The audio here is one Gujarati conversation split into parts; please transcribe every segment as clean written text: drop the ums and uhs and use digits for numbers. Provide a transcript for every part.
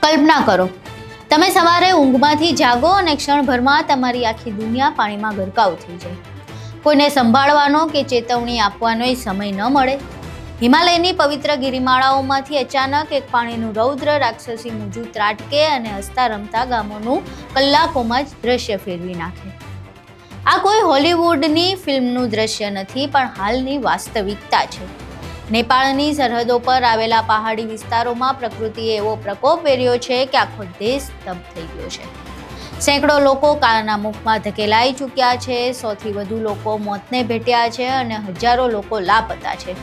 કલ્પના કરો, તમે સવારે ઊંઘમાંથી જાગો અને ક્ષણભરમાં તમારી આખી દુનિયા પાણીમાં ગરકાવ થઈ જાય. કોઈને સંભાળવાનો કે ચેતવણી આપવાનો સમય ન મળે. હિમાલયની પવિત્ર ગિરિમાળાઓમાંથી અચાનક એક પાણીનું રૌદ્ર રાક્ષસી મોજું ત્રાટકે અને હસતા રમતા ગામોનું કલાકોમાં જ દ્રશ્ય ફેરવી નાખે. આ કોઈ હોલિવૂડની ફિલ્મનું દ્રશ્ય નથી, પણ હાલની વાસ્તવિકતા છે. નેપાળની સરહદો પર આવેલા પહાડી વિસ્તારોમાં પ્રકૃતિએ એવો પ્રકોપ વેર્યો છે કે આખો દેશ સ્તબ્ધ થઈ ગયો છે. સેંકડો લોકો કાળના મુખમાં ધકેલાઈ ચૂક્યા છે, 100થી વધુ લોકો મોતને ભેટ્યા છે અને હજારો લોકો લાપતા છે.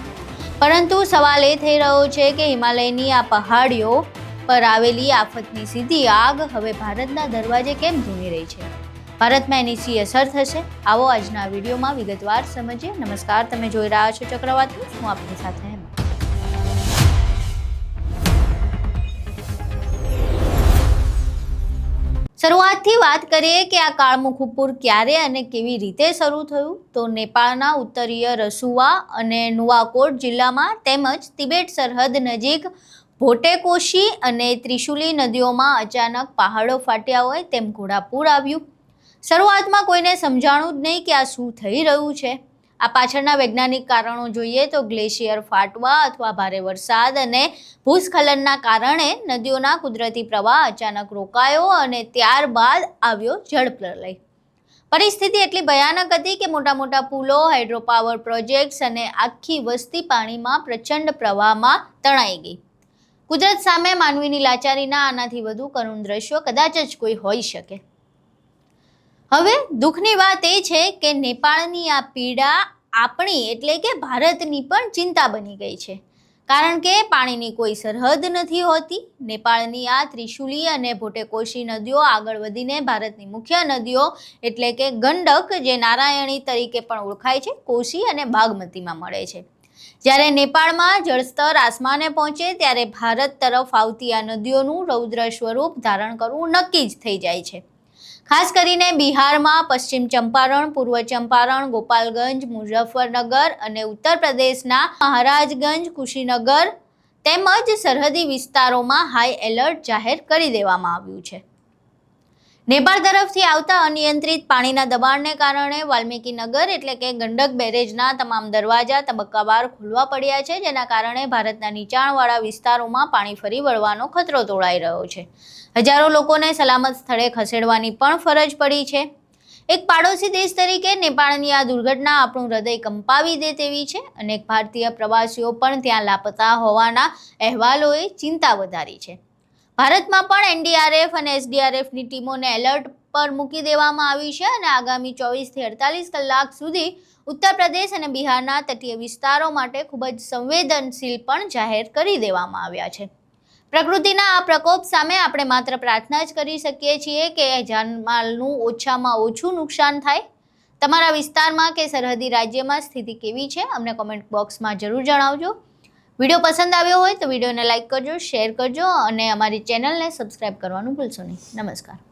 પરંતુ સવાલ એ થઈ રહ્યો છે કે હિમાલયની આ પહાડીઓ પર આવેલી આફતની સીધી આગ હવે ભારતના દરવાજે કેમ ધૂમી રહી છે? ભારતમાં એની શી અસર થશે? આવો આજના વિડીયોમાં વિગતવાર સમજીએ. નમસ્કાર, તમે જોઈ રહ્યા છો ચક્રવાત ન્યૂઝ. હું આપની સાથે હેમા. શરૂઆતથી વાત કરીએ કે આ કાળમુખું પૂર ક્યારે અને કેવી રીતે શરૂ થયું, તો નેપાળના ઉત્તરીય રસુવા અને નુવાકોટ જિલ્લામાં તેમજ તિબેટ સરહદ નજીક ભોટેકોશી અને ત્રિશુલી નદીઓમાં અચાનક પહાડો ફાટ્યા હોય તેમ ઘોડાપૂર આવ્યું. શરૂઆતમાં કોઈને સમજાણું જ નહીં કે આ શું થઈ રહ્યું છે. આ પાછળના વૈજ્ઞાનિક કારણો જોઈએ તો ગ્લેશિયર ફાટવા અથવા ભારે વરસાદ અને ભૂસ્ખલનના કારણે નદીઓના કુદરતી પ્રવાહ અચાનક રોકાયો અને ત્યારબાદ આવ્યો જળપ્રલય. પરિસ્થિતિ એટલી ભયાનક હતી કે મોટા મોટા પુલો, હાઇડ્રોપાવર પ્રોજેક્ટ્સ અને આખી વસ્તી પાણીમાં પ્રચંડ પ્રવાહમાં તણાઈ ગઈ. કુદરત સામે માનવીની લાચારીના આનાથી વધુ કરુણ દ્રશ્યો કદાચ જ કોઈ હોઈ શકે. હવે દુઃખની વાત એ છે કે નેપાળની આ પીડા આપણી એટલે કે ભારતની પણ ચિંતા બની ગઈ છે, કારણ કે પાણીની કોઈ સરહદ નથી હોતી. નેપાળની આ ત્રિશુલી અને ભોટેકોશી નદીઓ આગળ વધીને ભારતની મુખ્ય નદીઓ એટલે કે ગંડક, જે નારાયણી તરીકે પણ ઓળખાય છે, કોશી અને બાગમતીમાં મળે છે. જ્યારે નેપાળમાં જળસ્તર આસમાને પહોંચે ત્યારે ભારત તરફ આવતી આ નદીઓનું રૌદ્ર સ્વરૂપ ધારણ કરવું નક્કી જ થઈ જાય છે. ખાસ કરીને બિહારમાં પશ્ચિમ ચંપારણ, પૂર્વ ચંપારણ, ગોપાલગંજ, મુઝફ્ફરનગર અને ઉત્તર પ્રદેશના મહારાજગંજ, કુશીનગર તેમજ સરહદી વિસ્તારોમાં હાઈ એલર્ટ જાહેર કરી દેવામાં આવ્યું છે. નેપાળ તરફથી આવતા અનિયંત્રિત પાણીના દબાણને કારણે વાલ્મીકીનગર એટલે કે ગંડક બેરેજના તમામ દરવાજા તબક્કાવાર ખોલવા પડ્યા છે, જેના કારણે ભારતના નીચાણવાળા વિસ્તારોમાં પાણી ફરી વળવાનો ખતરો તોળાઈ રહ્યો છે. હજારો લોકોને સલામત સ્થળે ખસેડવાની પણ ફરજ પડી છે. એક પાડોશી દેશ તરીકે નેપાળની આ દુર્ઘટના આપણું હૃદય કંપાવી દે તેવી છે. અનેક ભારતીય પ્રવાસીઓ પણ ત્યાં લાપતા હોવાના અહેવાલોએ ચિંતા વધારી છે. ભારતમાં પણ એનડીઆરએફ અને એસડીઆરએફની ટીમોને એલર્ટ પર મૂકી દેવામાં આવી છે અને આગામી 24થી 48 કલાક સુધી ઉત્તર પ્રદેશ અને બિહારના તટીય વિસ્તારો માટે ખૂબ જ સંવેદનશીલ પણ જાહેર કરી દેવામાં આવ્યા છે. પ્રકૃતિના આ પ્રકોપ સામે આપણે માત્ર પ્રાર્થના જ કરી શકીએ છીએ કે જાનમાલનું ઓછામાં ઓછું નુકસાન થાય. તમારા વિસ્તારમાં કે સરહદી રાજ્યમાં સ્થિતિ કેવી છે? અમને કોમેન્ટ બોક્સમાં જરૂર જણાવજો. વિડીયો પસંદ આવ્યો હોય તો વિડીયોને લાઇક કરજો, શેર કરજો અને અમારી ચેનલને સબસ્ક્રાઇબ કરવાનું ભૂલશો નહીં. નમસ્કાર.